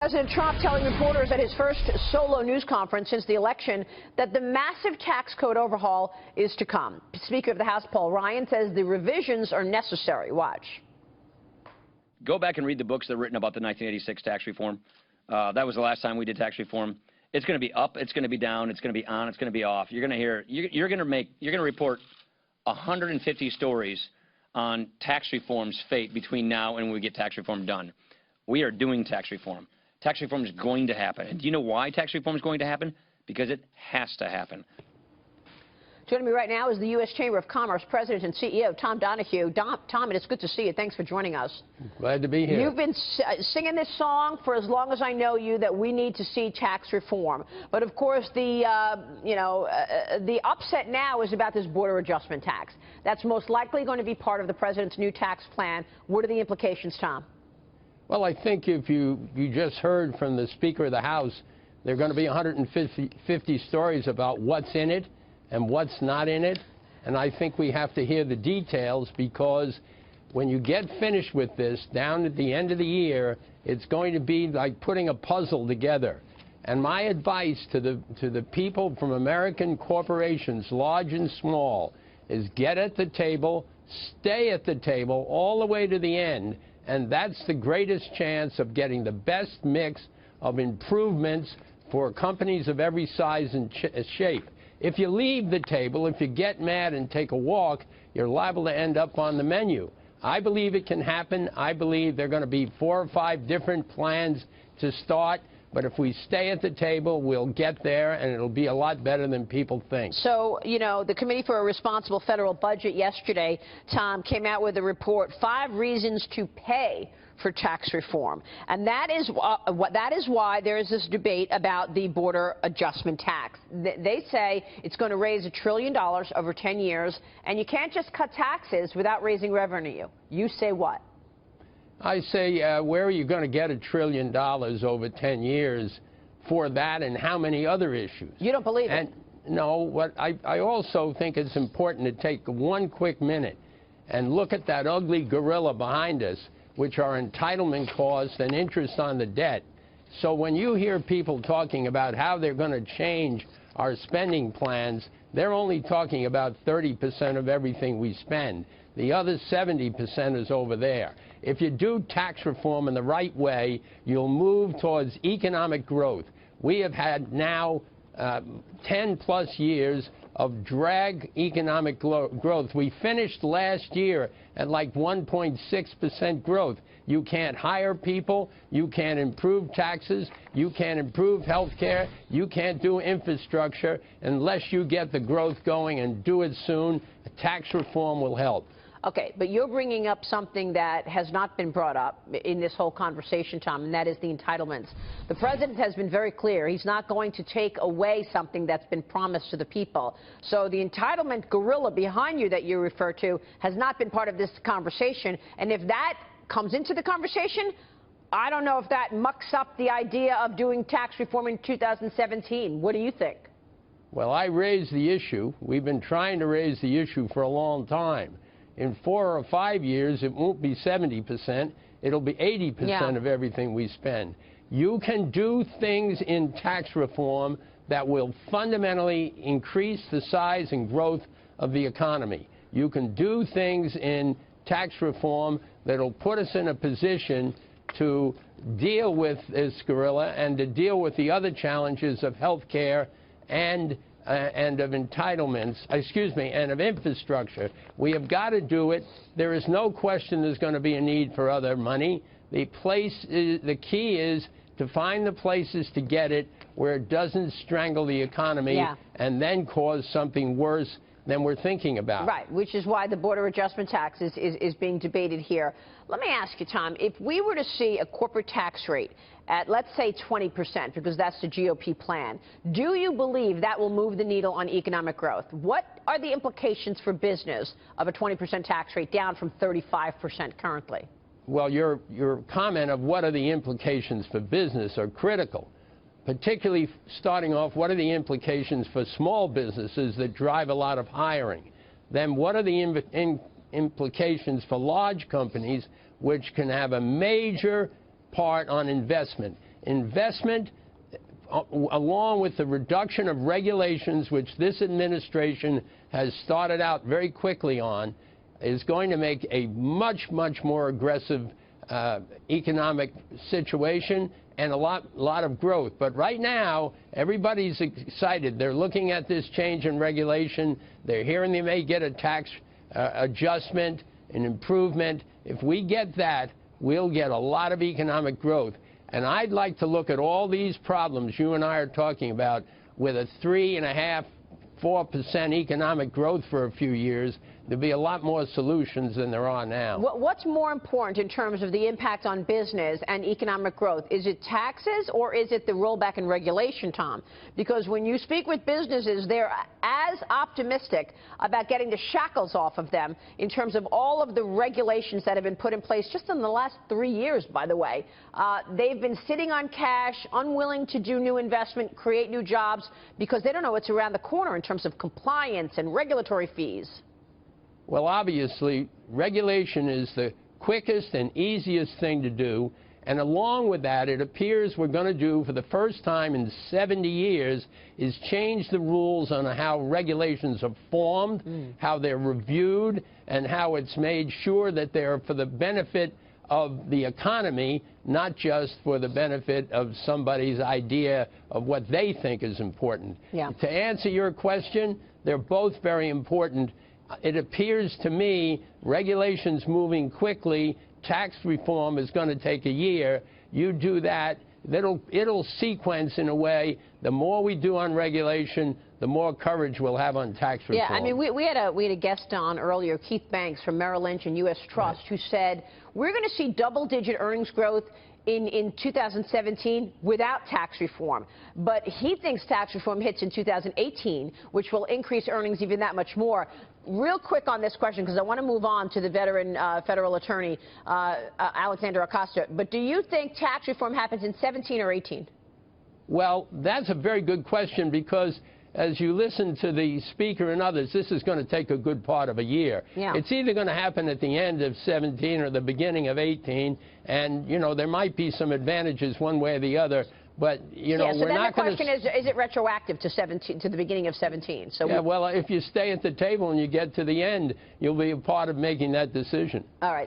President Trump telling reporters at his first solo news conference since the election that the massive tax code overhaul is to come. Speaker of the House Paul Ryan says the revisions are necessary. Watch. Go back and read the books that are written about the 1986 tax reform. That was the last time we did tax reform. It's going to be up, it's going to be down, it's going to be on, it's going to be off. You're going to hear, you're going to report 150 stories on tax reform's fate between now and when we get tax reform done. We are doing tax reform. Tax reform is going to happen. And do you know why tax reform is going to happen? Because it has to happen. Joining me right now is the U.S. Chamber of Commerce President and CEO, Tom Donahue. Tom, and it's good to see you. Thanks for joining us. Glad to be here. You've been singing this song for as long as I know you, that we need to see tax reform. But, of course, the upset now is about this border adjustment tax. That's most likely going to be part of the president's new tax plan. What are the implications, Tom? Well, I think if you just heard from the Speaker of the House, there are going to be 150 stories about what's in it and what's not in it. And I think we have to hear the details, because when you get finished with this, down at the end of the year, it's going to be like putting a puzzle together. And my advice to the people from American corporations, large and small, is get at the table, stay at the table all the way to the end. And that's the greatest chance of getting the best mix of improvements for companies of every size and shape. If you leave the table, if you get mad and take a walk, you're liable to end up on the menu. I believe it can happen. I believe there are going to be 4 or 5 different plans to start. But if we stay at the table, we'll get there, and it'll be a lot better than people think. So, you know, the Committee for a Responsible Federal Budget yesterday, Tom, came out with a report, 5 reasons to pay for tax reform. And that is why there is this debate about the border adjustment tax. They say it's going to raise $1 trillion over 10 years, and you can't just cut taxes without raising revenue. You say what? I say, where are you going to get $1 trillion over 10 years for that, and how many other issues? You don't believe it? No. I also think it's important to take one quick minute and look at that ugly gorilla behind us, which are entitlement costs and interest on the debt. So when you hear people talking about how they're going to change our spending plans, they're only talking about 30% of everything we spend. The other 70% is over there. If you do tax reform in the right way, you'll move towards economic growth. We have had now 10-plus years of drag economic growth. We finished last year at like 1.6% growth. You can't hire people. You can't improve taxes. You can't improve health care. You can't do infrastructure unless you get the growth going, and do it soon. Tax reform will help. Okay, but you're bringing up something that has not been brought up in this whole conversation, Tom, and that is the entitlements. The president has been very clear. He's not going to take away something that's been promised to the people. So the entitlement gorilla behind you that you refer to has not been part of this conversation. And if that comes into the conversation, I don't know if that mucks up the idea of doing tax reform in 2017. What do you think? Well, I raised the issue. We've been trying to raise the issue for a long time. In 4 or 5 years, it won't be 70%. It'll be 80% of everything we spend. You can do things in tax reform that will fundamentally increase the size and growth of the economy. You can do things in tax reform that'll put us in a position to deal with this gorilla and to deal with the other challenges of health care and of entitlements, and of infrastructure. We have got to do it. There is no question there's going to be a need for other money. The key is to find the places to get it where it doesn't strangle the economy and then cause something worse than we're thinking about. Right, which is why the border adjustment tax is being debated here. Let me ask you, Tom, if we were to see a corporate tax rate at, let's say, 20%, because that's the GOP plan, do you believe that will move the needle on economic growth? What are the implications for business of a 20% tax rate down from 35% currently? Well, your comment of what are the implications for business are critical. Particularly starting off, what are the implications for small businesses that drive a lot of hiring? Then what are the implications for large companies, which can have a major part on investment? investment, along with the reduction of regulations, which this administration has started out very quickly on, is going to make a much, much more aggressive economic situation and a lot of growth. But right now, everybody's excited. They're looking at this change in regulation. They're hearing they may get a tax adjustment, an improvement. If we get that, we'll get a lot of economic growth. And I'd like to look at all these problems you and I are talking about with a 3.5%, 4% economic growth for a few years. There'll be a lot more solutions than there are now. What's more important in terms of the impact on business and economic growth? Is it taxes or is it the rollback in regulation, Tom? Because when you speak with businesses, they're as optimistic about getting the shackles off of them in terms of all of the regulations that have been put in place just in the last 3 years, by the way. They've been sitting on cash, unwilling to do new investment, create new jobs, because they don't know what's around the corner in terms of compliance and regulatory fees. Well, obviously, regulation is the quickest and easiest thing to do. And along with that, it appears we're going to do, for the first time in 70 years, is change the rules on how regulations are formed, how they're reviewed, and how it's made sure that they're for the benefit of the economy, not just for the benefit of somebody's idea of what they think is important. Yeah. To answer your question, they're both very important. It appears to me regulations moving quickly, tax reform is going to take a year. You do that, it'll sequence in a way. The more we do on regulation, the more courage we'll have on tax reform. Yeah, I mean, we had a guest on earlier, Keith Banks from Merrill Lynch and U.S. Trust, who said we're going to see double-digit earnings growth in 2017 without tax reform. But he thinks tax reform hits in 2018, which will increase earnings even that much more. Real quick on this question, because I want to move on to the veteran federal attorney, Alexander Acosta. But do you think tax reform happens in 17 or 18? Well, that's a very good question, because as you listen to the speaker and others, this is going to take a good part of a year. Yeah. It's either going to happen at the end of 17 or the beginning of 18, and, you know, there might be some advantages one way or the other. But, you know, yeah, so we're then not going to... the question is it retroactive to 17, to the beginning of 17? So yeah, well, if you stay at the table and you get to the end, you'll be a part of making that decision. All right.